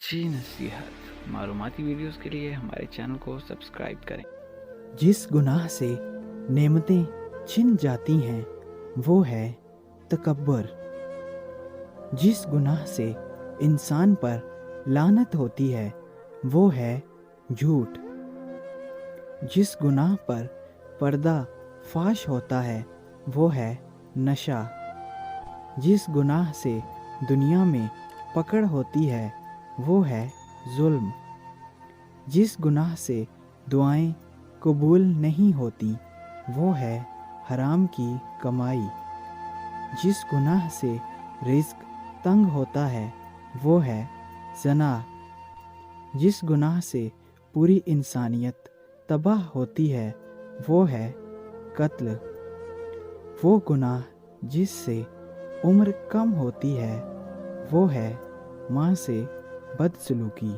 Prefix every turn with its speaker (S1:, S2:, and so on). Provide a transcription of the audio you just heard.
S1: اچھی نصیحت معلوماتی ویڈیوز کے لیے ہمارے چینل کو سبسکرائب کریں۔
S2: جس گناہ سے نعمتیں چھن جاتی ہیں وہ ہے تکبر۔ جس گناہ سے انسان پر لعنت ہوتی ہے وہ ہے جھوٹ۔ جس گناہ پر پردہ فاش ہوتا ہے وہ ہے نشہ۔ جس گناہ سے دنیا میں پکڑ ہوتی ہے وہ ہے ظلم۔ جس گناہ سے دعائیں قبول نہیں ہوتی وہ ہے حرام کی کمائی۔ جس گناہ سے رزق تنگ ہوتا ہے وہ ہے زنا۔ جس گناہ سے پوری انسانیت تباہ ہوتی ہے وہ ہے قتل۔ وہ گناہ جس سے عمر کم ہوتی ہے وہ ہے ماں سے بدسلوکی۔